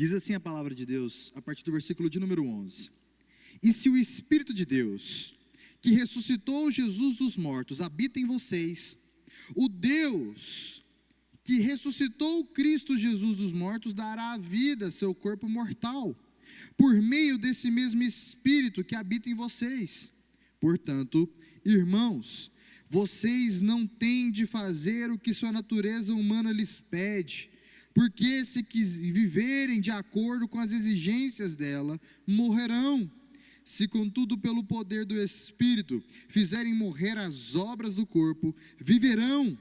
Diz assim a palavra de Deus, a partir do versículo de número 11: E se o Espírito de Deus, que ressuscitou Jesus dos mortos, habita em vocês, o Deus que ressuscitou Cristo Jesus dos mortos dará a vida a seu corpo mortal, por meio desse mesmo Espírito que habita em vocês. Portanto, irmãos, vocês não têm de fazer o que sua natureza humana lhes pede, porque se viverem de acordo com as exigências dela, morrerão. Se contudo pelo poder do Espírito fizerem morrer as obras do corpo, viverão.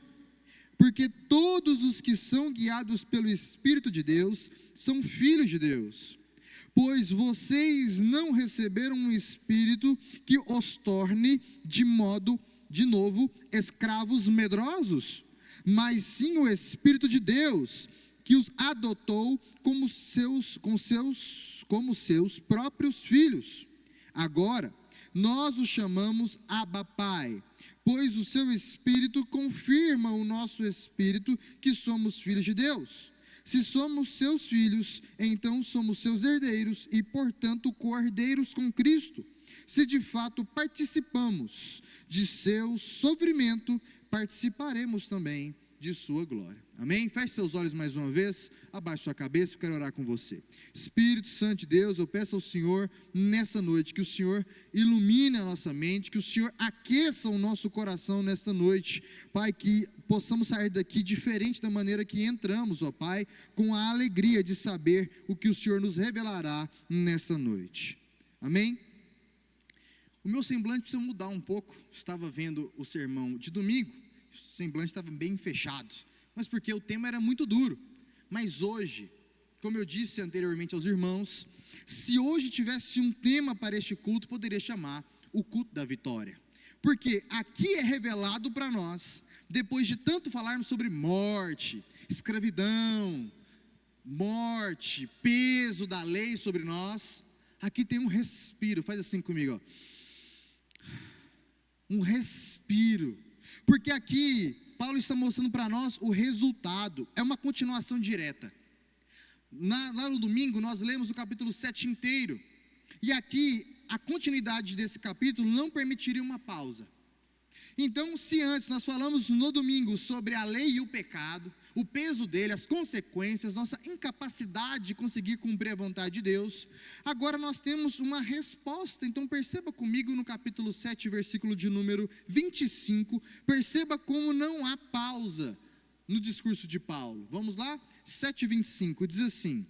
Porque todos os que são guiados pelo Espírito de Deus são filhos de Deus. Pois vocês não receberam um Espírito que os torne de novo escravos medrosos, mas sim o Espírito de Deus, que os adotou como seus próprios filhos. Agora, nós os chamamos Abba Pai, pois o seu Espírito confirma o nosso Espírito que somos filhos de Deus. Se somos seus filhos, então somos seus herdeiros e, portanto, co-herdeiros com Cristo. Se de fato participamos de seu sofrimento, participaremos também de sua glória. Amém? Feche seus olhos mais uma vez, abaixe sua cabeça, eu quero orar com você. Espírito Santo de Deus, eu peço ao Senhor nessa noite, que o Senhor ilumine a nossa mente, que o Senhor aqueça o nosso coração nesta noite, Pai, que possamos sair daqui diferente da maneira que entramos, ó Pai, com a alegria de saber o que o Senhor nos revelará nessa noite. Amém? O meu semblante precisa mudar um pouco. Estava vendo o sermão de domingo, o semblante estava bem fechado, mas porque o tema era muito duro. Mas hoje, como eu disse anteriormente aos irmãos, se hoje tivesse um tema para este culto, poderia chamar o culto da vitória. Porque aqui é revelado para nós, depois de tanto falarmos sobre morte, escravidão, morte, peso da lei sobre nós, aqui tem um respiro. Faz assim comigo, ó. Um respiro. Porque aqui Paulo está mostrando para nós o resultado, é uma continuação direta. Lá no domingo nós lemos o capítulo 7 inteiro, e aqui a continuidade desse capítulo não permitiria uma pausa. Então, se antes nós falamos no domingo sobre a lei e o pecado, o peso dele, as consequências, nossa incapacidade de conseguir cumprir a vontade de Deus, agora nós temos uma resposta. Então perceba comigo no capítulo 7, versículo de número 25, perceba como não há pausa no discurso de Paulo. Vamos lá? 7:25, diz assim: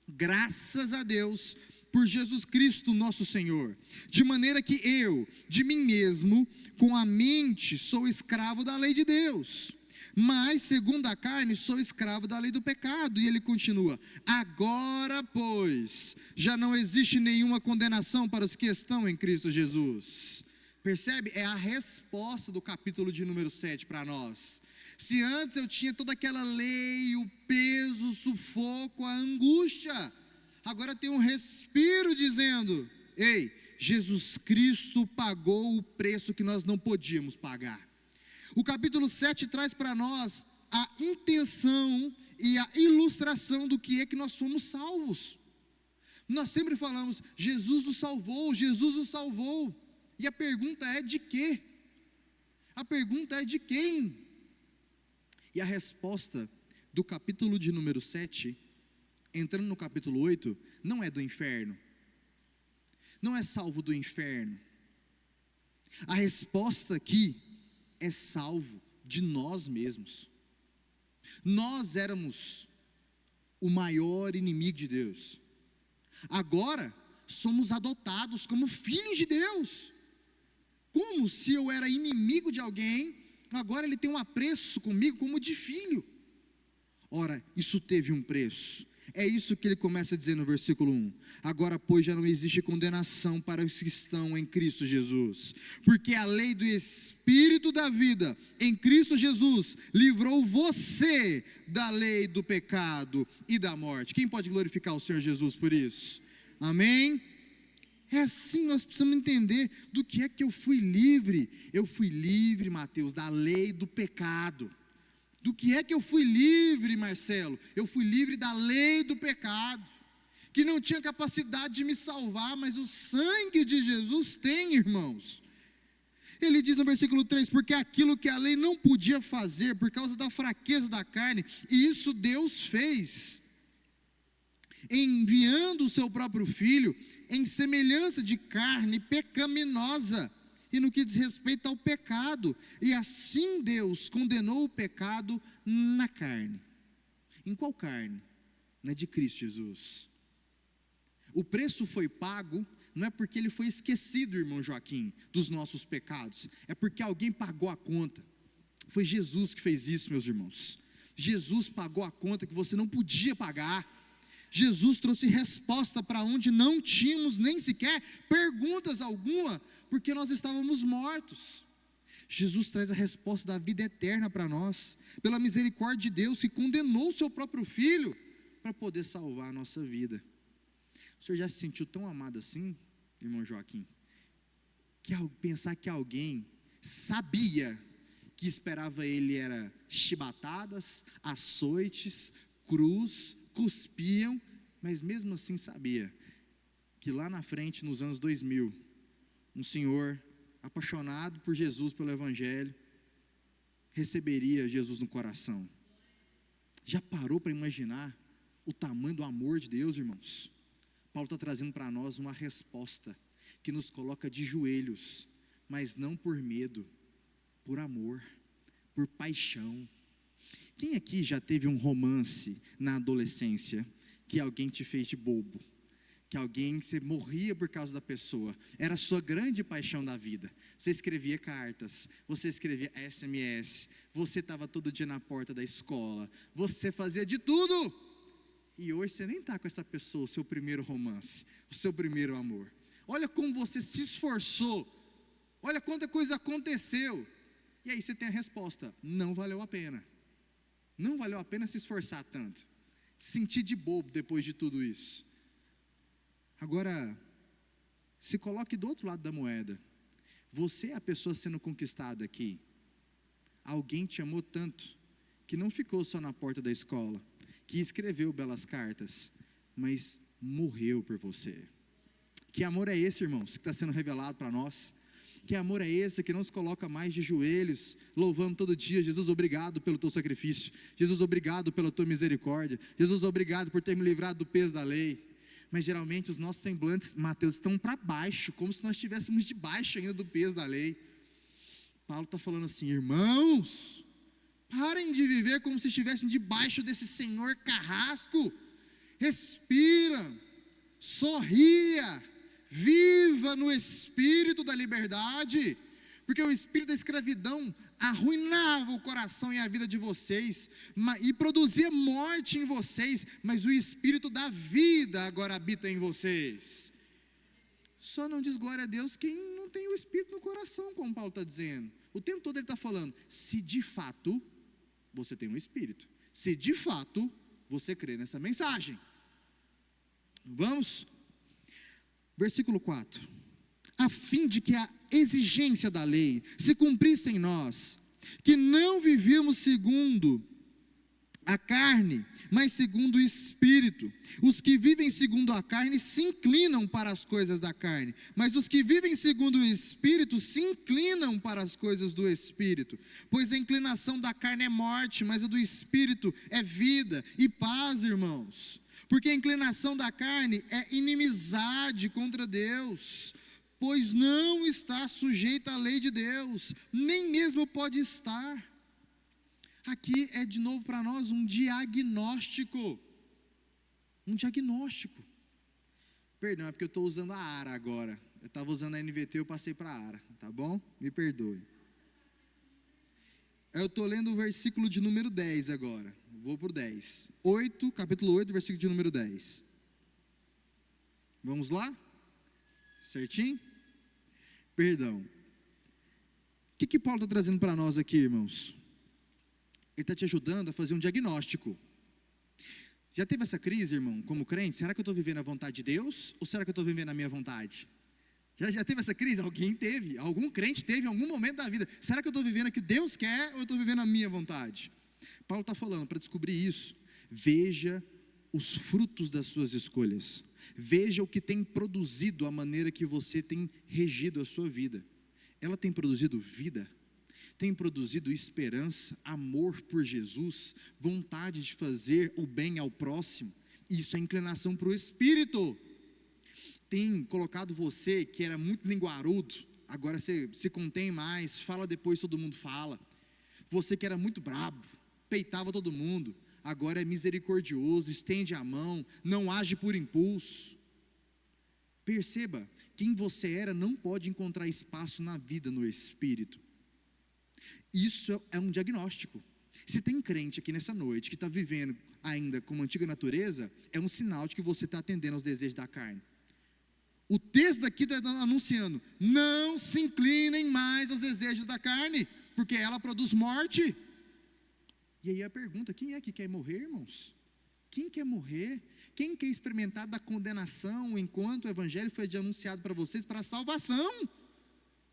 graças a Deus por Jesus Cristo nosso Senhor, de maneira que eu, de mim mesmo, com a mente, sou escravo da lei de Deus, mas segundo a carne, sou escravo da lei do pecado. E ele continua: agora, pois, já não existe nenhuma condenação para os que estão em Cristo Jesus. Percebe? É a resposta do capítulo de número 7 para nós. Se antes eu tinha toda aquela lei, o peso, o sufoco, a angústia, agora tem um respiro dizendo: ei, Jesus Cristo pagou o preço que nós não podíamos pagar. O capítulo 7 traz para nós a intenção e a ilustração do que é que nós somos salvos. Nós sempre falamos: Jesus nos salvou, Jesus nos salvou. E a pergunta é de quê? A pergunta é de quem? E a resposta do capítulo de número 7, entrando no capítulo 8, não é do inferno, não é salvo do inferno. A resposta aqui é salvo de nós mesmos. Nós éramos o maior inimigo de Deus, agora somos adotados como filhos de Deus. Como se eu era inimigo de alguém, agora ele tem um apreço comigo como de filho. Ora, isso teve um preço. É isso que ele começa a dizer no versículo 1. Agora, pois, já não existe condenação para os que estão em Cristo Jesus, porque a lei do Espírito da vida em Cristo Jesus livrou você da lei do pecado e da morte. Quem pode glorificar o Senhor Jesus por isso? Amém? É assim, nós precisamos entender do que é que eu fui livre. Eu fui livre, Mateus, da lei do pecado. Do que é que eu fui livre, Marcelo? Eu fui livre da lei do pecado. que não tinha capacidade de me salvar, mas o sangue de Jesus tem, irmãos. Ele diz no versículo 3, porque aquilo que a lei não podia fazer, por causa da fraqueza da carne, isso Deus fez, enviando o seu próprio Filho, em semelhança de carne pecaminosa, e no que diz respeito ao pecado, e assim Deus condenou o pecado na carne. Em qual carne? Na de Cristo Jesus. O preço foi pago, não é porque ele foi esquecido, irmão Joaquim, dos nossos pecados, é porque alguém pagou a conta. Foi Jesus que fez isso, meus irmãos. Jesus pagou a conta que você não podia pagar. Jesus trouxe resposta para onde não tínhamos nem sequer perguntas alguma, porque nós estávamos mortos. Jesus traz a resposta da vida eterna para nós, pela misericórdia de Deus, que condenou o seu próprio Filho, para poder salvar a nossa vida. O senhor já se sentiu tão amado assim, irmão Joaquim, que ao pensar que alguém sabia que esperava ele era chibatadas, açoites, cruz, cuspiam, mas mesmo assim sabia que lá na frente, nos anos 2000, um senhor apaixonado por Jesus, pelo Evangelho, receberia Jesus no coração. Já parou para imaginar o tamanho do amor de Deus, irmãos? Paulo está trazendo para nós uma resposta que nos coloca de joelhos, mas não por medo, por amor, por paixão. Quem aqui já teve um romance na adolescência, que alguém te fez de bobo, que alguém, você morria por causa da pessoa, era a sua grande paixão da vida, você escrevia cartas, você escrevia SMS, você estava todo dia na porta da escola, você fazia de tudo, e hoje você nem está com essa pessoa, o seu primeiro romance, o seu primeiro amor. Olha como você se esforçou, olha quanta coisa aconteceu, e aí você tem a resposta: não valeu a pena. Não valeu a pena se esforçar tanto, se sentir de bobo depois de tudo isso. Agora, se coloque do outro lado da moeda. Você é a pessoa sendo conquistada aqui. Alguém te amou tanto, que não ficou só na porta da escola, que escreveu belas cartas, mas morreu por você. Que amor é esse, irmãos, que está sendo revelado para nós? Que amor é esse que não se coloca mais de joelhos, louvando todo dia: Jesus, obrigado pelo teu sacrifício, Jesus, obrigado pela tua misericórdia, Jesus, obrigado por ter me livrado do peso da lei. Mas geralmente os nossos semblantes, Mateus, estão para baixo, como se nós estivéssemos debaixo ainda do peso da lei. Paulo está falando assim: irmãos, parem de viver como se estivessem debaixo desse senhor carrasco. Respira, sorria, viva no espírito da liberdade, porque o espírito da escravidão arruinava o coração e a vida de vocês, e produzia morte em vocês, mas o espírito da vida agora habita em vocês. Só não diz glória a Deus quem não tem o espírito no coração, como Paulo está dizendo. O tempo todo ele está falando: se de fato você tem um espírito, se de fato você crê nessa mensagem. Vamos? Versículo 4: a fim de que a exigência da lei se cumprisse em nós, que não vivíamos segundo a carne, mas segundo o Espírito. Os que vivem segundo a carne se inclinam para as coisas da carne, mas os que vivem segundo o Espírito se inclinam para as coisas do Espírito. Pois a inclinação da carne é morte, mas a do Espírito é vida e paz, irmãos. Porque a inclinação da carne é inimizade contra Deus, pois não está sujeita à lei de Deus, nem mesmo pode estar. Aqui é de novo para nós um diagnóstico. Um diagnóstico. Perdão, é porque eu estou usando a ARA agora. Eu estava usando a NVT, eu passei para a ARA, tá bom? Me perdoe. Eu estou lendo o versículo de número 10 agora. Vou para o 10. Capítulo 8, versículo de número 10. Vamos lá? Certinho? Perdão. O que Paulo está trazendo para nós aqui, irmãos? Ele está te ajudando a fazer um diagnóstico. Já teve essa crise, irmão, como crente? Será que eu estou vivendo a vontade de Deus? Ou será que eu estou vivendo a minha vontade? Já teve essa crise? Alguém teve, algum crente teve em algum momento da vida. Será que eu estou vivendo o que Deus quer ou eu estou vivendo a minha vontade? Paulo está falando, para descobrir isso, veja os frutos das suas escolhas. Veja o que tem produzido a maneira que você tem regido a sua vida. Ela tem produzido vida, tem produzido esperança, amor por Jesus, vontade de fazer o bem ao próximo. Isso é inclinação para o Espírito. Tem colocado você que era muito linguarudo, agora você se contém mais, fala depois todo mundo fala. Você que era muito brabo, peitava todo mundo, agora é misericordioso, estende a mão, não age por impulso. Perceba, quem você era não pode encontrar espaço na vida no Espírito. Isso é um diagnóstico. Se tem crente aqui nessa noite que está vivendo ainda como antiga natureza, é um sinal de que você está atendendo aos desejos da carne. O texto daqui está anunciando: não se inclinem mais aos desejos da carne, porque ela produz morte. E aí a pergunta: quem é que quer morrer, irmãos? Quem quer morrer? Quem quer experimentar da condenação enquanto o evangelho foi anunciado para vocês para a salvação?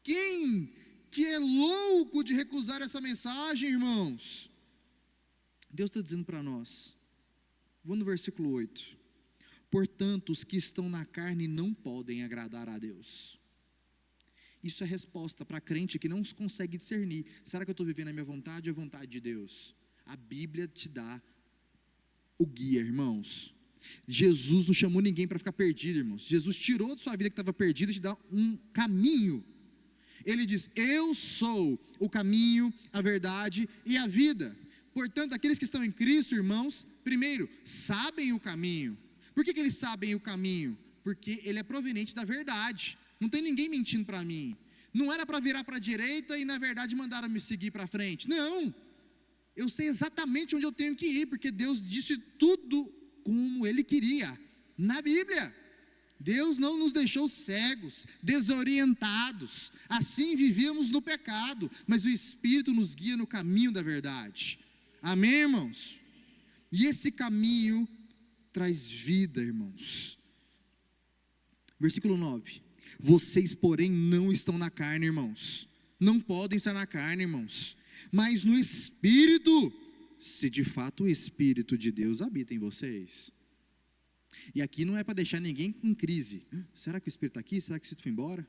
Quem que é louco de recusar essa mensagem, irmãos? Deus está dizendo para nós, vou no versículo 8: portanto, os que estão na carne não podem agradar a Deus. Isso é resposta para crente que não consegue discernir: será que eu estou vivendo a minha vontade ou a vontade de Deus? A Bíblia te dá o guia, irmãos. Jesus não chamou ninguém para ficar perdido, irmãos. Jesus tirou de sua vida que estava perdida e te dá um caminho. Ele diz: eu sou o caminho, a verdade e a vida. Portanto, aqueles que estão em Cristo, irmãos, primeiro, sabem o caminho. Por que eles sabem o caminho? Porque ele é proveniente da verdade. Não tem ninguém mentindo para mim. Não era para virar para a direita e na verdade mandaram me seguir para frente. Não, eu sei exatamente onde eu tenho que ir, porque Deus disse tudo como Ele queria, na Bíblia. Deus não nos deixou cegos, desorientados, assim vivíamos no pecado, mas o Espírito nos guia no caminho da verdade. Amém, irmãos? E esse caminho traz vida, irmãos. Versículo 9: vocês, porém, não estão na carne, irmãos, não podem estar na carne, irmãos, mas no Espírito, se de fato o Espírito de Deus habita em vocês. E aqui não é para deixar ninguém em crise: será que o Espírito está aqui? Será que o Espírito foi embora?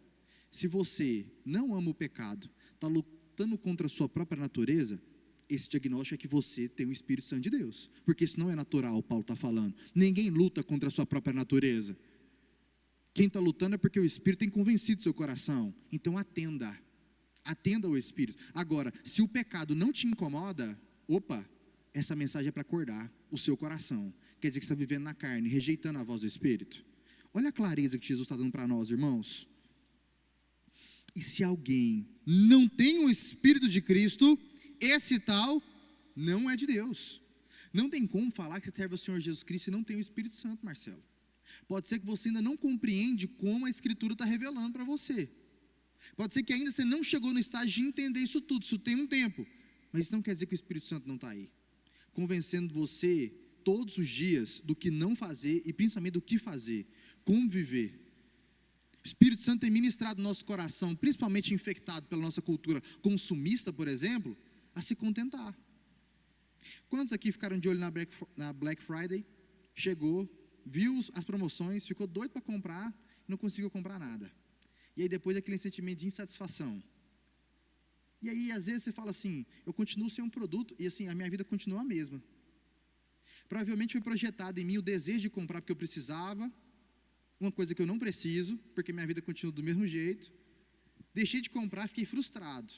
Se você não ama o pecado, está lutando contra a sua própria natureza, esse diagnóstico é que você tem o Espírito Santo de Deus, porque isso não é natural. Paulo está falando, ninguém luta contra a sua própria natureza. Quem está lutando é porque o Espírito tem convencido seu coração. Então atenda ao Espírito. Agora, se o pecado não te incomoda, essa mensagem é para acordar o seu coração. Quer dizer que você está vivendo na carne, rejeitando a voz do Espírito. Olha a clareza que Jesus está dando para nós, irmãos. E se alguém não tem o Espírito de Cristo, esse tal não é de Deus. Não tem como falar que você serve ao Senhor Jesus Cristo e não tem o Espírito Santo, Marcelo. Pode ser que você ainda não compreende como a Escritura está revelando para você. Pode ser que ainda você não chegou no estágio de entender isso tudo, isso tem um tempo. Mas isso não quer dizer que o Espírito Santo não está aí, convencendo você todos os dias do que não fazer e principalmente do que fazer, como viver. O Espírito Santo tem ministrado no nosso coração, principalmente infectado pela nossa cultura consumista, por exemplo, a se contentar. Quantos aqui ficaram de olho na Black Friday? Chegou, viu as promoções, ficou doido para comprar e não conseguiu comprar nada. E aí depois aquele sentimento de insatisfação. E aí às vezes você fala assim: eu continuo sem um produto e assim a minha vida continua a mesma. Provavelmente foi projetado em mim o desejo de comprar porque eu precisava, uma coisa que eu não preciso, porque minha vida continua do mesmo jeito. Deixei de comprar, fiquei frustrado,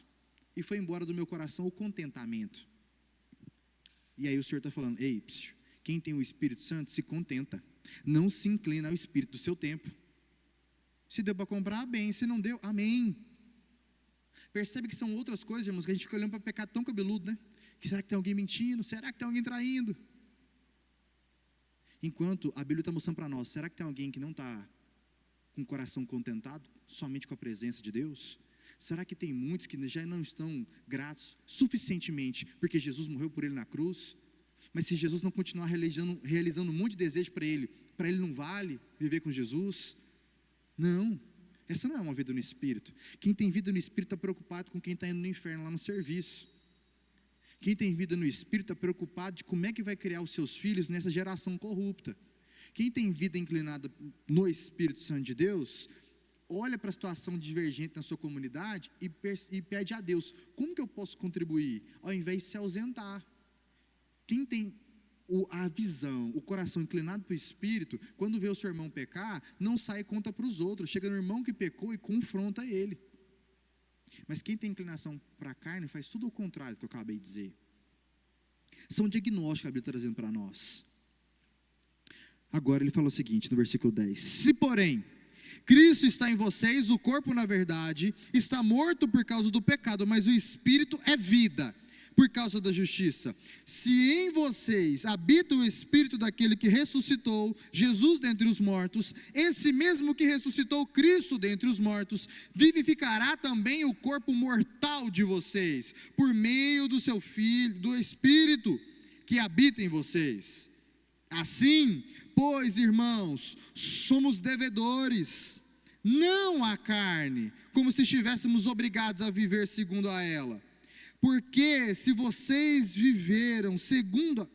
e foi embora do meu coração o contentamento. E aí o Senhor está falando: ei, quem tem o Espírito Santo se contenta, não se inclina ao espírito do seu tempo. Se deu para comprar, bem, se não deu, amém. Percebe que são outras coisas, irmãos, que a gente fica olhando para pecado tão cabeludo, né? Que será que tem alguém mentindo? Será que tem alguém traindo? Enquanto a Bíblia está mostrando para nós, será que tem alguém que não está com o coração contentado, somente com a presença de Deus? Será que tem muitos que já não estão gratos suficientemente, porque Jesus morreu por ele na cruz? Mas se Jesus não continuar realizando um monte de desejo para ele não vale viver com Jesus? Não, essa não é uma vida no Espírito. Quem tem vida no Espírito está preocupado com quem está indo no inferno lá no serviço. Quem tem vida no Espírito está preocupado de como é que vai criar os seus filhos nessa geração corrupta. Quem tem vida inclinada no Espírito Santo de Deus, olha para a situação divergente na sua comunidade e pede a Deus, como que eu posso contribuir? Ao invés de se ausentar. Quem tem a visão, o coração inclinado para o Espírito, quando vê o seu irmão pecar, não sai e conta para os outros, chega no irmão que pecou e confronta ele. Mas quem tem inclinação para a carne faz tudo ao contrário do que eu acabei de dizer. São diagnósticos que a Bíblia está trazendo para nós. Agora ele fala o seguinte no versículo 10: se porém Cristo está em vocês, o corpo na verdade está morto por causa do pecado, mas o Espírito é vida por causa da justiça. Se em vocês habita o Espírito daquele que ressuscitou Jesus dentre os mortos, esse mesmo que ressuscitou Cristo dentre os mortos, vivificará também o corpo mortal de vocês, por meio do seu Filho, do Espírito que habita em vocês. Assim, pois, irmãos, somos devedores, não à carne, como se estivéssemos obrigados a viver segundo a ela. Porque se vocês viverem segundo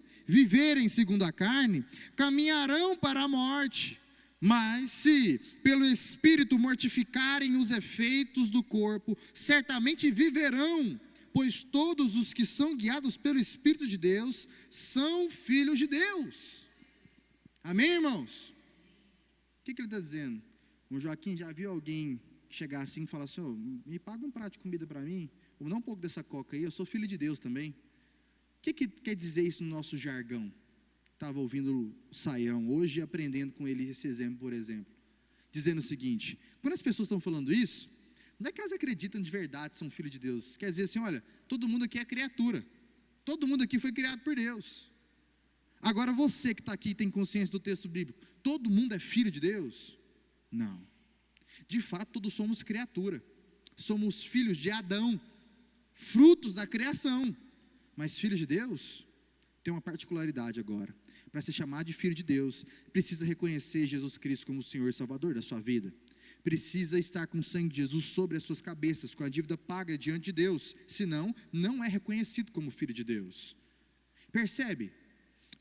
a carne, caminharão para a morte. Mas se pelo Espírito mortificarem os efeitos do corpo, certamente viverão, pois todos os que são guiados pelo Espírito de Deus são filhos de Deus. Amém, irmãos? O que ele está dizendo? O Joaquim já viu alguém chegar assim e falar assim: oh, me paga um prato de comida para mim? Vou dar um pouco dessa coca aí, eu sou filho de Deus também. O que quer dizer isso no nosso jargão? Estava ouvindo o Saião hoje e aprendendo com ele esse exemplo, por exemplo. Dizendo o seguinte: quando as pessoas estão falando isso, não é que elas acreditam de verdade, são filhos de Deus. Quer dizer assim, olha, todo mundo aqui é criatura. Todo mundo aqui foi criado por Deus. Agora você que está aqui e tem consciência do texto bíblico, todo mundo é filho de Deus? Não. De fato, todos somos criatura. Somos filhos de Adão, frutos da criação. Mas filho de Deus tem uma particularidade agora. Para ser chamado de filho de Deus, precisa reconhecer Jesus Cristo como o Senhor e Salvador da sua vida. Precisa estar com o sangue de Jesus sobre as suas cabeças, com a dívida paga diante de Deus. Senão, não é reconhecido como filho de Deus. Percebe?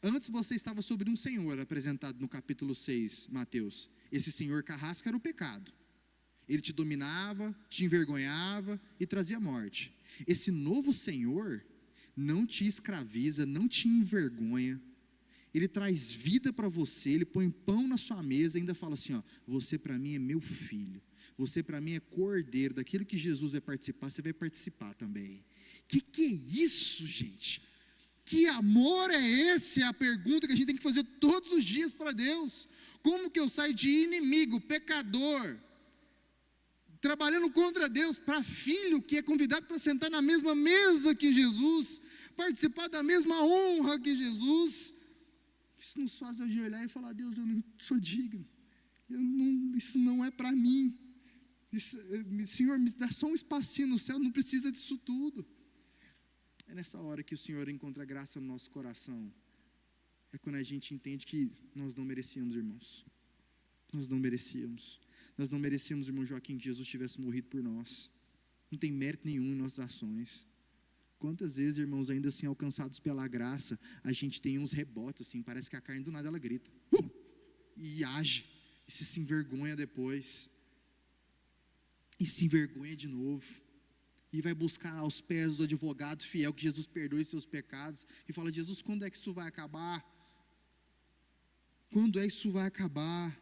Antes você estava sobre um senhor apresentado no capítulo 6, Mateus. Esse senhor carrasco era o pecado. Ele te dominava, te envergonhava e trazia morte. Esse novo Senhor não te escraviza, não te envergonha. Ele traz vida para você, ele põe pão na sua mesa e ainda fala assim, ó, você para mim é meu filho. Você para mim é cordeiro, daquilo que Jesus vai participar, você vai participar também. Que é isso, gente? Que amor é esse? É a pergunta que a gente tem que fazer todos os dias para Deus. Como que eu saio de inimigo, pecador, trabalhando contra Deus, para filho que é convidado para sentar na mesma mesa que Jesus, participar da mesma honra que Jesus? Isso nos faz ajoelhar e falar: Deus, eu não sou digno, isso não é para mim. Senhor, me dá só um espacinho no céu, não precisa disso tudo. É nessa hora que o Senhor encontra graça no nosso coração. É quando a gente entende que nós não merecíamos, irmãos. Nós não merecíamos. Nós não merecíamos, irmão Joaquim, que Jesus tivesse morrido por nós. Não tem mérito nenhum em nossas ações. Quantas vezes, irmãos, ainda assim alcançados pela graça, a gente tem uns rebotes assim, parece que a carne do nada ela grita. E age. E se envergonha depois. E se envergonha de novo. E vai buscar aos pés do advogado fiel que Jesus perdoe seus pecados. E fala: Jesus, quando é que isso vai acabar? Quando é que isso vai acabar?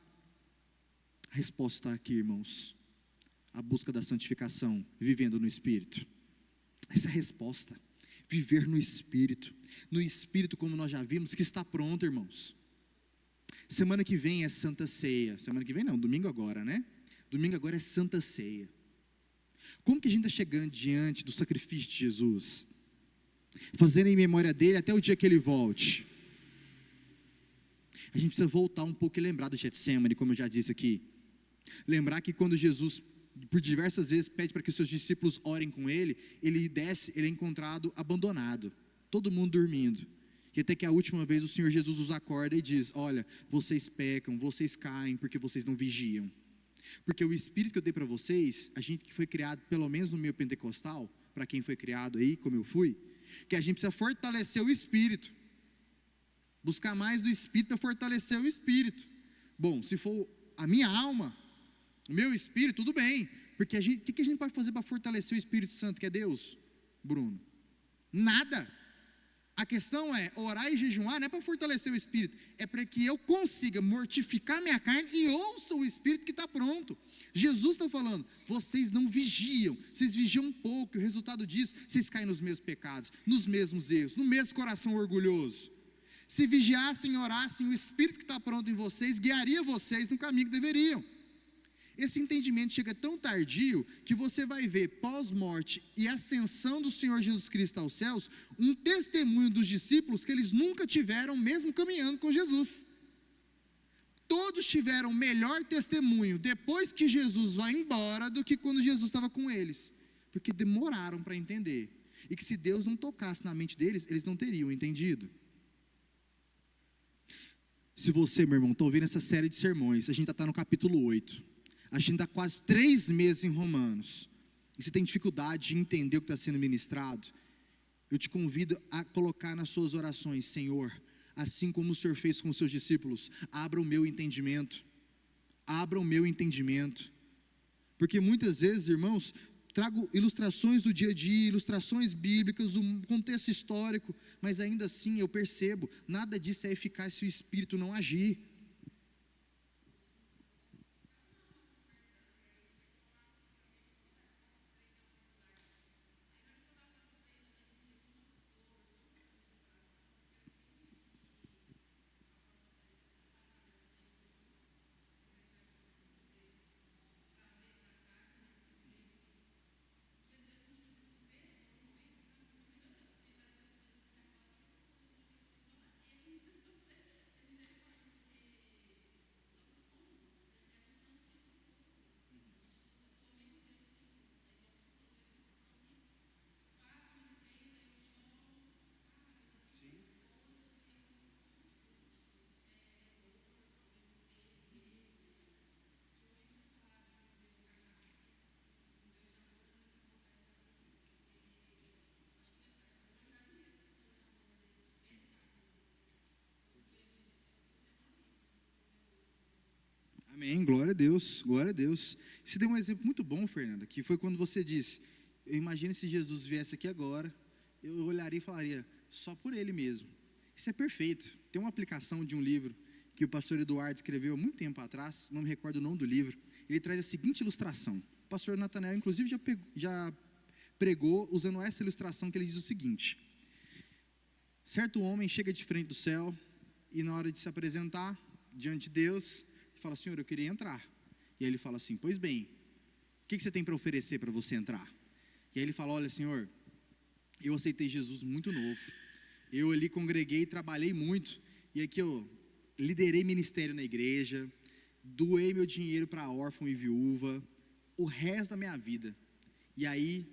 A resposta está aqui, irmãos. A busca da santificação, vivendo no Espírito. Essa é a resposta. Viver no Espírito. No Espírito, como nós já vimos, que está pronto, irmãos. Semana que vem é Santa Ceia. Semana que vem não, domingo agora, né? Domingo agora é Santa Ceia. Como que a gente está chegando diante do sacrifício de Jesus? Fazendo em memória dele até o dia que ele volte. A gente precisa voltar um pouco e lembrar do Getsemane, como eu já disse aqui. Lembrar que quando Jesus, por diversas vezes, pede para que os seus discípulos orem com ele, ele desce, ele é encontrado abandonado, todo mundo dormindo. E até que a última vez o Senhor Jesus os acorda e diz: olha, vocês pecam, vocês caem porque vocês não vigiam. Porque o Espírito que eu dei para vocês, a gente que foi criado, pelo menos no meio pentecostal, para quem foi criado aí, como eu fui, Que a gente precisa fortalecer o espírito. Buscar mais do espírito para fortalecer o espírito. Bom, se for a minha alma, o meu espírito, tudo bem. Porque o que a gente pode fazer para fortalecer o Espírito Santo, que é Deus, Bruno? Nada. A questão é, orar e jejuar não é para fortalecer o Espírito, é para que eu consiga mortificar minha carne e ouça o Espírito que está pronto. Jesus está falando, vocês não vigiam, vocês vigiam um pouco, e o resultado disso, vocês caem nos mesmos pecados, nos mesmos erros, no mesmo coração orgulhoso. Se vigiassem e orassem, o Espírito que está pronto em vocês, guiaria vocês no caminho que deveriam. Esse entendimento chega tão tardio, que você vai ver pós-morte e ascensão do Senhor Jesus Cristo aos céus, um testemunho dos discípulos que eles nunca tiveram mesmo caminhando com Jesus. Todos tiveram melhor testemunho depois que Jesus vai embora, do que quando Jesus estava com eles, porque demoraram para entender, e que se Deus não tocasse na mente deles, eles não teriam entendido. Se você, meu irmão, está ouvindo essa série de sermões, a gente está no capítulo 8, a gente está quase 3 meses em Romanos, e você tem dificuldade de entender o que está sendo ministrado, eu te convido a colocar nas suas orações: Senhor, assim como o Senhor fez com os seus discípulos, abra o meu entendimento, porque muitas vezes, irmãos, trago ilustrações do dia a dia, ilustrações bíblicas, um contexto histórico, mas ainda assim eu percebo, nada disso é eficaz se o Espírito não agir. Amém, glória a Deus, glória a Deus. Você deu um exemplo muito bom, Fernanda, que foi quando você disse, eu imagino se Jesus viesse aqui agora, eu olharia e falaria, só por ele mesmo. Isso é perfeito. Tem uma aplicação de um livro que o pastor Eduardo escreveu há muito tempo atrás, não me recordo o nome do livro. Ele traz a seguinte ilustração. O pastor Natanael, inclusive, já pregou usando essa ilustração, que ele diz o seguinte: certo homem chega de frente do céu, e na hora de se apresentar diante de Deus, fala: Senhor, eu queria entrar. E aí ele fala assim: pois bem, o que você tem para oferecer para você entrar? E aí ele fala: olha, Senhor, eu aceitei Jesus muito novo, eu ali congreguei, trabalhei muito, e aqui eu liderei ministério na igreja, doei meu dinheiro para órfão e viúva, o resto da minha vida. E aí,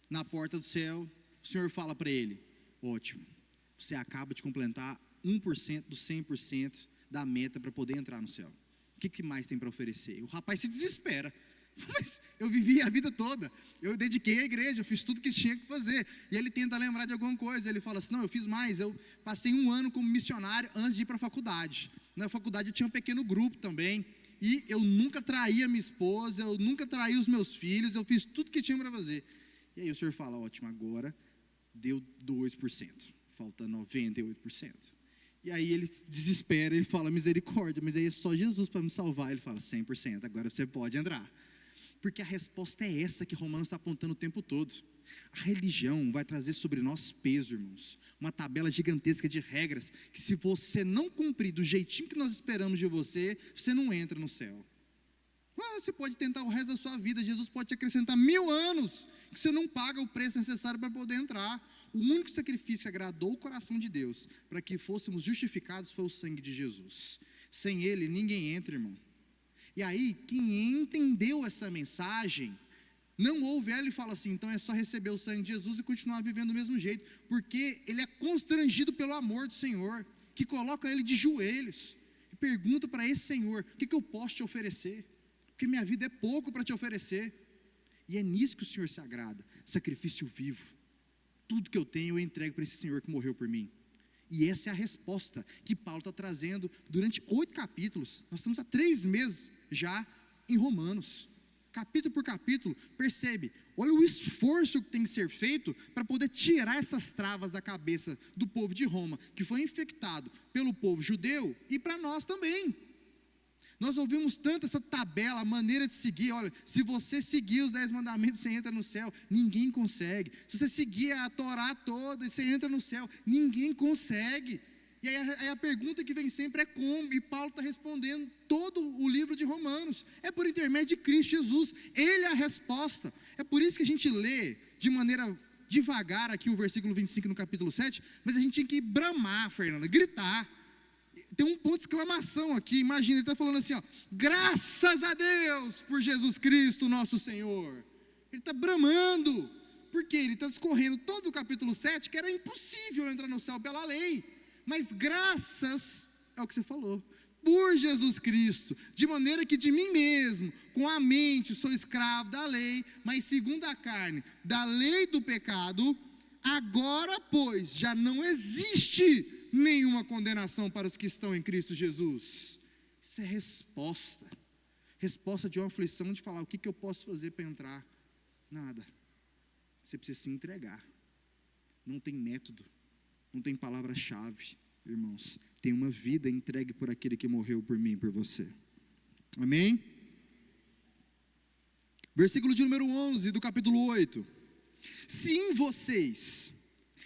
na porta do céu, o Senhor fala para ele: ótimo, você acaba de completar 1% dos 100% da meta para poder entrar no céu. O que mais tem para oferecer? O rapaz se desespera. Mas eu vivi a vida toda, eu dediquei à igreja, eu fiz tudo que tinha que fazer. E ele tenta lembrar de alguma coisa, ele fala assim: não, eu fiz mais, eu passei 1 ano como missionário antes de ir para a faculdade. Na faculdade eu tinha um pequeno grupo também, e eu nunca traí a minha esposa, eu nunca traí os meus filhos, eu fiz tudo que tinha para fazer. E aí o Senhor fala: ótimo, agora deu 2%, falta 98%. E aí ele desespera, ele fala: misericórdia, mas aí é só Jesus para me salvar. Ele fala: 100%, agora você pode entrar. Porque a resposta é essa que Romanos está apontando o tempo todo. A religião vai trazer sobre nós peso, irmãos, uma tabela gigantesca de regras, que se você não cumprir do jeitinho que nós esperamos de você, você não entra no céu. Você pode tentar o resto da sua vida, Jesus pode te acrescentar 1000 anos, que você não paga o preço necessário para poder entrar. O único sacrifício que agradou o coração de Deus, para que fôssemos justificados, foi o sangue de Jesus. Sem ele, ninguém entra, irmão. E aí, quem entendeu essa mensagem, não ouve ela e fala assim: então é só receber o sangue de Jesus e continuar vivendo do mesmo jeito, porque ele é constrangido pelo amor do Senhor, que coloca ele de joelhos, e pergunta para esse Senhor: o que eu posso te oferecer? Porque minha vida é pouco para te oferecer. E é nisso que o Senhor se agrada, sacrifício vivo. Tudo que eu tenho eu entrego para esse Senhor que morreu por mim. E essa é a resposta que Paulo está trazendo durante 8 capítulos. Nós estamos há 3 meses já em Romanos, capítulo por capítulo. Percebe, olha o esforço que tem que ser feito para poder tirar essas travas da cabeça do povo de Roma, que foi infectado pelo povo judeu, e para nós também. Nós ouvimos tanto essa tabela, a maneira de seguir. Olha, se você seguir os 10 mandamentos, você entra no céu. Ninguém consegue. Se você seguir a Torá toda, você entra no céu. Ninguém consegue. E aí a pergunta que vem sempre é como, e Paulo está respondendo todo o livro de Romanos. É por intermédio de Cristo Jesus. Ele é a resposta. É por isso que a gente lê de maneira devagar aqui o versículo 25 no capítulo 7, mas a gente tinha que bramar, Fernanda, gritar. Tem um ponto de exclamação aqui. Imagina, ele está falando assim, ó, graças a Deus por Jesus Cristo nosso Senhor. Ele está bramando, porque ele está discorrendo todo o capítulo 7, que era impossível entrar no céu pela lei, mas graças, é o que você falou, por Jesus Cristo, de maneira que de mim mesmo, com a mente sou escravo da lei, mas segundo a carne, da lei do pecado, agora pois, já não existe nenhuma condenação para os que estão em Cristo Jesus. Isso é resposta de uma aflição, de falar, o que eu posso fazer para entrar? Nada, você precisa se entregar. Não tem método, não tem palavra-chave, irmãos, tem uma vida entregue por aquele que morreu por mim e por você, amém? Versículo de número 11 do capítulo 8, se em vocês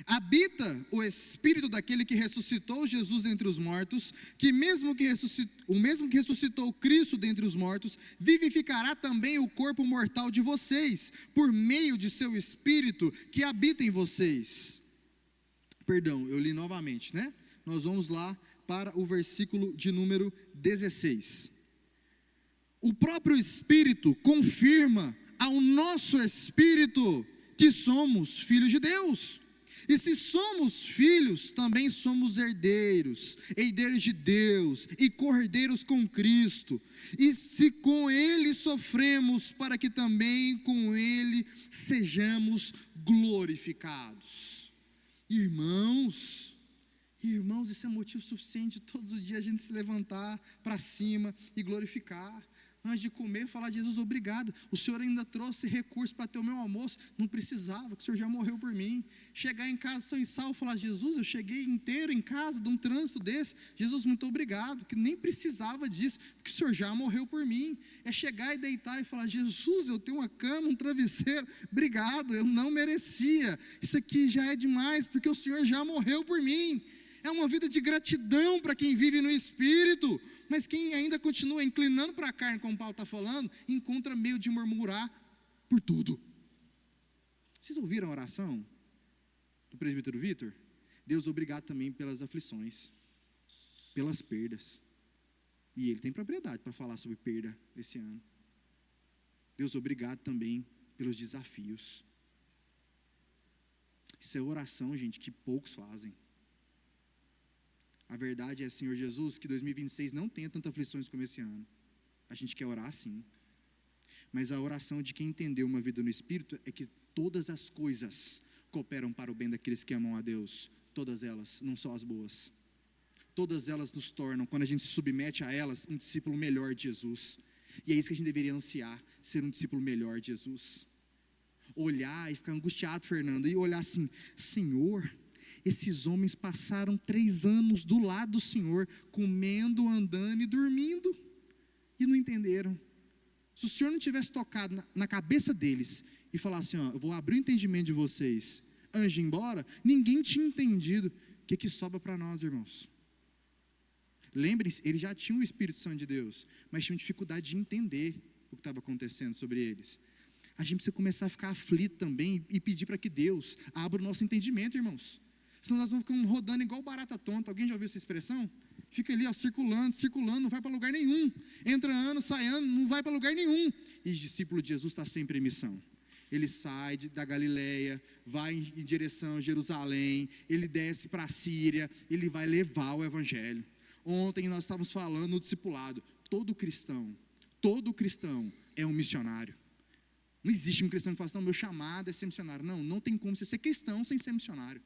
habita o Espírito daquele que ressuscitou Jesus entre os mortos, o mesmo que ressuscitou Cristo dentre os mortos, vivificará também o corpo mortal de vocês, por meio de seu Espírito que habita em vocês. Perdão, eu li novamente, né? Nós vamos lá para o versículo de número 16. O próprio Espírito confirma ao nosso espírito que somos filhos de Deus. E se somos filhos, também somos herdeiros, herdeiros de Deus e cordeiros com Cristo. E se com Ele sofremos, para que também com Ele sejamos glorificados. Irmãos, isso é motivo suficiente todos os dias a gente se levantar para cima e glorificar. Antes de comer, falar, Jesus, obrigado, o Senhor ainda trouxe recursos para ter o meu almoço, não precisava, que o Senhor já morreu por mim. Chegar em casa são e salvo, falar, Jesus, eu cheguei inteiro em casa de um trânsito desse, Jesus, muito obrigado, que nem precisava disso, porque o Senhor já morreu por mim. É chegar e deitar e falar, Jesus, eu tenho uma cama, um travesseiro, obrigado, eu não merecia, isso aqui já é demais, porque o Senhor já morreu por mim. É uma vida de gratidão para quem vive no Espírito, mas quem ainda continua inclinando para a carne, como Paulo está falando, encontra meio de murmurar por tudo. Vocês ouviram a oração do presbítero Vitor? Deus, obrigado também pelas aflições, pelas perdas. E ele tem propriedade para falar sobre perda esse ano. Deus, obrigado também pelos desafios. Isso é oração, gente, que poucos fazem. A verdade é, Senhor Jesus, que 2026 não tenha tantas aflições como esse ano. A gente quer orar sim. Mas a oração de quem entendeu uma vida no Espírito é que todas as coisas cooperam para o bem daqueles que amam a Deus. Todas elas, não só as boas. Todas elas nos tornam, quando a gente se submete a elas, um discípulo melhor de Jesus. E é isso que a gente deveria ansiar, ser um discípulo melhor de Jesus. Olhar e ficar angustiado, Fernando, e olhar assim, Senhor, esses homens passaram 3 anos do lado do Senhor, comendo, andando e dormindo, e não entenderam. Se o Senhor não tivesse tocado na cabeça deles, e falasse, ó, eu vou abrir o entendimento de vocês, antes de ir embora, ninguém tinha entendido. O que sobra para nós, irmãos? Lembrem-se, eles já tinham o Espírito Santo de Deus, mas tinham dificuldade de entender o que estava acontecendo sobre eles. A gente precisa começar a ficar aflito também, e pedir para que Deus abra o nosso entendimento, irmãos. Senão nós vamos ficar rodando igual barata tonta. Alguém já ouviu essa expressão? Fica ali, ó, circulando, não vai para lugar nenhum. Entra ano, sai ano, não vai para lugar nenhum. E o discípulo de Jesus está sempre em missão. Ele sai da Galileia, vai em direção a Jerusalém, ele desce para a Síria, ele vai levar o Evangelho. Ontem nós estávamos falando no discipulado, todo cristão é um missionário. Não existe um cristão que fala assim, não, meu chamado é ser missionário. Não, não tem como você ser cristão sem ser missionário.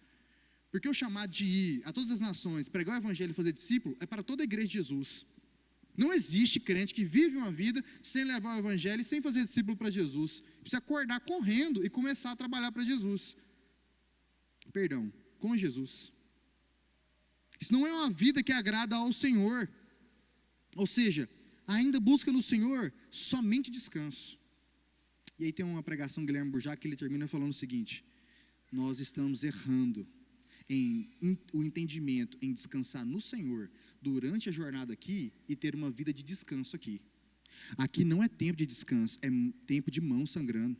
Porque o chamado de ir a todas as nações, pregar o evangelho e fazer discípulo, é para toda a igreja de Jesus. Não existe crente que vive uma vida sem levar o evangelho e sem fazer discípulo para Jesus. Precisa acordar correndo e começar a trabalhar para Jesus. Perdão, com Jesus. Isso não é uma vida que agrada ao Senhor. Ou seja, ainda busca no Senhor somente descanso. E aí tem uma pregação do Guilherme Burjac que ele termina falando o seguinte: nós estamos errando o entendimento em descansar no Senhor durante a jornada aqui e ter uma vida de descanso aqui. Aqui não é tempo de descanso, é tempo de mão sangrando.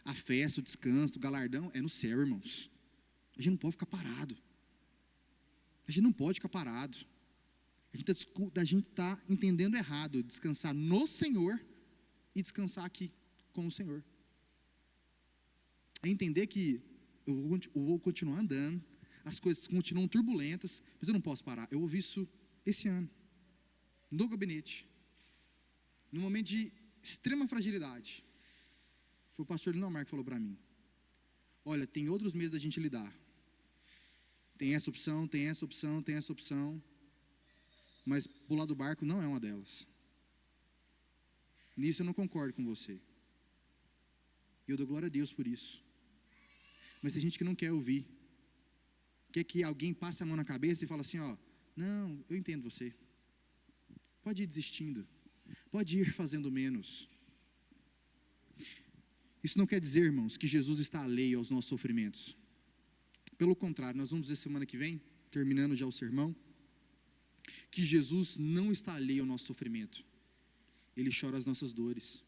A festa, o descanso, o galardão é no céu, irmãos. A gente não pode ficar parado. A gente não pode ficar parado. A gente está entendendo errado, descansar no Senhor e descansar aqui com o Senhor. É entender que eu vou continuar andando, as coisas continuam turbulentas, mas eu não posso parar. Eu ouvi isso esse ano, no gabinete, num momento de extrema fragilidade. Foi o pastor Lindomar que falou para mim: olha, tem outros meios da gente lidar. Tem essa opção, tem essa opção, tem essa opção, mas pular do barco não é uma delas. Nisso eu não concordo com você. E eu dou glória a Deus por isso. Mas tem gente que não quer ouvir. Quer que alguém passe a mão na cabeça e fale assim, ó, não, eu entendo você. Pode ir desistindo. Pode ir fazendo menos. Isso não quer dizer, irmãos, que Jesus está alheio aos nossos sofrimentos. Pelo contrário, nós vamos ver semana que vem, terminando já o sermão, que Jesus não está alheio ao nosso sofrimento. Ele chora as nossas dores.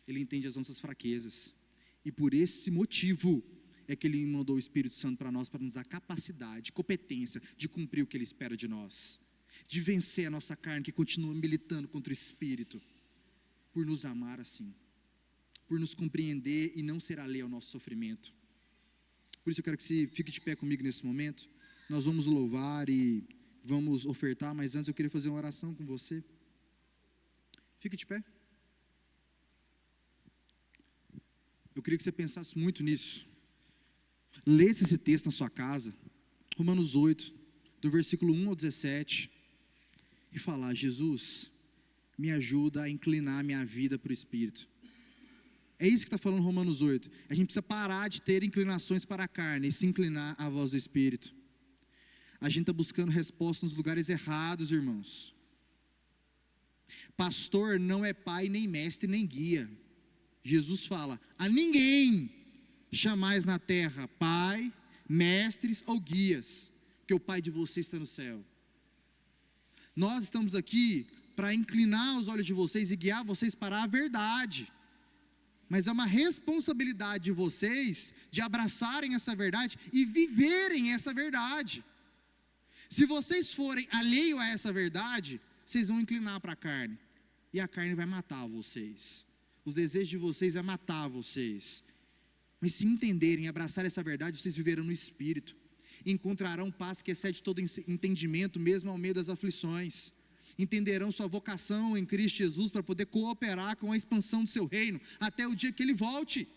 Ele entende as nossas fraquezas. E por esse motivo é que Ele mandou o Espírito Santo para nós, para nos dar capacidade, competência de cumprir o que Ele espera de nós. De vencer a nossa carne que continua militando contra o Espírito. Por nos amar assim. Por nos compreender e não ser alheio ao nosso sofrimento. Por isso eu quero que você fique de pé comigo nesse momento. Nós vamos louvar e vamos ofertar, mas antes eu queria fazer uma oração com você. Fique de pé. Eu queria que você pensasse muito nisso. Lesse esse texto na sua casa, Romanos 8, do versículo 1 ao 17, e falar: Jesus, me ajuda a inclinar minha vida para o Espírito. É isso que está falando Romanos 8. A gente precisa parar de ter inclinações para a carne e se inclinar à voz do Espírito. A gente está buscando respostas nos lugares errados, irmãos. Pastor não é pai, nem mestre, nem guia. Jesus fala: a ninguém chamais na terra pai, mestres ou guias, porque o Pai de vocês está no céu. Nós estamos aqui para inclinar os olhos de vocês e guiar vocês para a verdade. Mas é uma responsabilidade de vocês de abraçarem essa verdade e viverem essa verdade. Se vocês forem alheios a essa verdade, vocês vão inclinar para a carne. E a carne vai matar vocês. Os desejos de vocês vão matar vocês. Mas se entenderem, abraçar essa verdade, vocês viverão no Espírito. Encontrarão paz que excede todo entendimento, mesmo ao meio das aflições. Entenderão sua vocação em Cristo Jesus para poder cooperar com a expansão do seu reino, até o dia que Ele volte.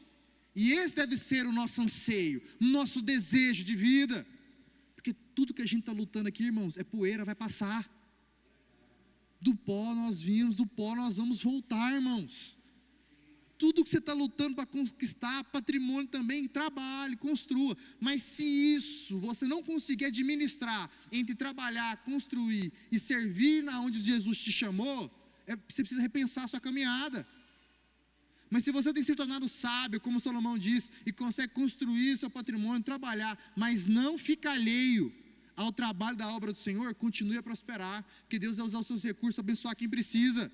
E esse deve ser o nosso anseio, nosso desejo de vida. Porque tudo que a gente está lutando aqui, irmãos, é poeira, vai passar. Do pó nós vimos, do pó nós vamos voltar, irmãos. Tudo que você está lutando para conquistar, patrimônio também, trabalhe, construa. Mas se isso você não conseguir administrar entre trabalhar, construir e servir na onde Jesus te chamou, você precisa repensar a sua caminhada. Mas se você tem se tornado sábio, como Salomão diz, e consegue construir seu patrimônio, trabalhar, mas não fica alheio ao trabalho da obra do Senhor, continue a prosperar, porque Deus vai usar os seus recursos para abençoar quem precisa.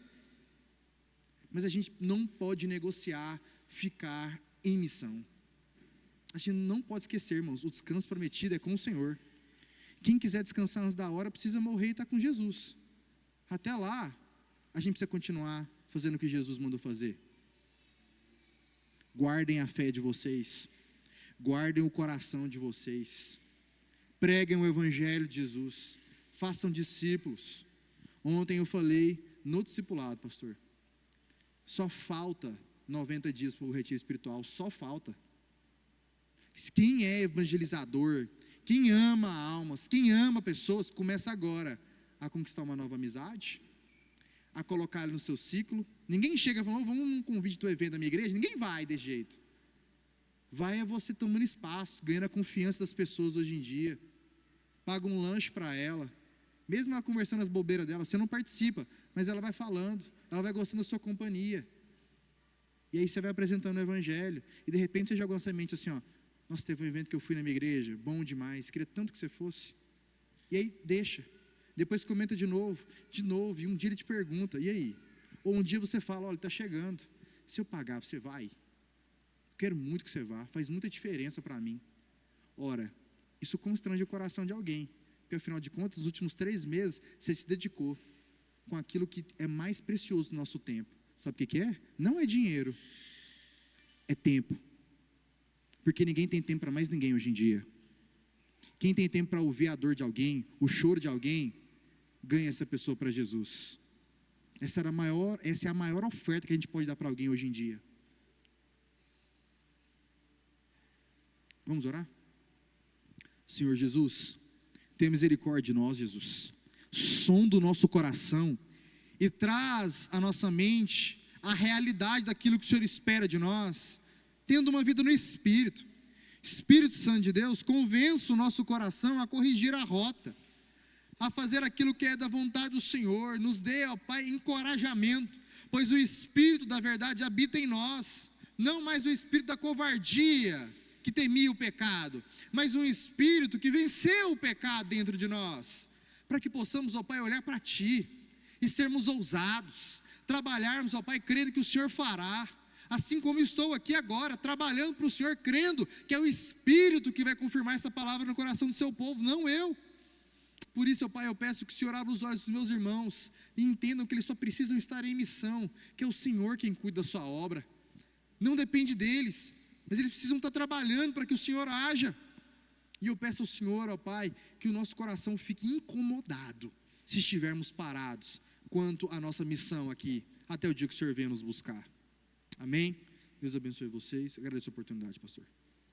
Mas a gente não pode negociar ficar em missão. A gente não pode esquecer, irmãos, o descanso prometido é com o Senhor. Quem quiser descansar antes da hora, precisa morrer e estar com Jesus. Até lá, a gente precisa continuar fazendo o que Jesus mandou fazer. Guardem a fé de vocês. Guardem o coração de vocês. Preguem o Evangelho de Jesus. Façam discípulos. Ontem eu falei no discipulado, pastor. Só falta 90 dias para o retiro espiritual, só falta. Quem é evangelizador, quem ama almas, quem ama pessoas, começa agora a conquistar uma nova amizade, a colocar ele no seu ciclo. Ninguém chega e fala, vamos um convite do evento da minha igreja, ninguém vai desse jeito. Vai é você tomando espaço, ganhando a confiança das pessoas hoje em dia. Paga um lanche para ela, mesmo ela conversando as bobeiras dela, você não participa, mas ela vai falando, ela vai gostando da sua companhia. E aí você vai apresentando o evangelho, e de repente você joga na sua mente assim, ó, nossa, teve um evento que eu fui na minha igreja, bom demais, queria tanto que você fosse. E aí deixa, depois comenta de novo, e um dia ele te pergunta, e aí? Ou um dia você fala, olha, está chegando, se eu pagar, você vai? Eu quero muito que você vá, faz muita diferença para mim. Ora, isso constrange o coração de alguém, porque afinal de contas, os últimos 3 meses, você se dedicou com aquilo que é mais precioso do nosso tempo. Sabe o que é? Não é dinheiro, é tempo. Porque ninguém tem tempo para mais ninguém hoje em dia. Quem tem tempo para ouvir a dor de alguém, o choro de alguém, ganha essa pessoa para Jesus. Essa é a maior oferta que a gente pode dar para alguém hoje em dia. Vamos orar? Senhor Jesus, tenha misericórdia de nós, Jesus. Sonda o nosso coração e traz à nossa mente a realidade daquilo que o Senhor espera de nós, tendo uma vida no Espírito. Espírito Santo de Deus, convença o nosso coração a corrigir a rota, a fazer aquilo que é da vontade do Senhor. Nos dê, ó Pai, encorajamento, pois o Espírito da verdade habita em nós, não mais o espírito da covardia, que temia o pecado, mas um espírito que venceu o pecado dentro de nós, para que possamos, ó Pai, olhar para Ti, e sermos ousados, trabalharmos, ó Pai, crendo que o Senhor fará, assim como estou aqui agora, trabalhando para o Senhor, crendo que é o Espírito que vai confirmar essa palavra no coração do seu povo, não eu. Por isso, ó Pai, eu peço que o Senhor abra os olhos dos meus irmãos, e entendam que eles só precisam estar em missão, que é o Senhor quem cuida da sua obra, não depende deles, mas eles precisam estar trabalhando para que o Senhor haja. E eu peço ao Senhor, ó Pai, que o nosso coração fique incomodado, se estivermos parados, quanto à nossa missão aqui, até o dia que o Senhor venha nos buscar. Amém? Deus abençoe vocês. Agradeço a oportunidade, pastor.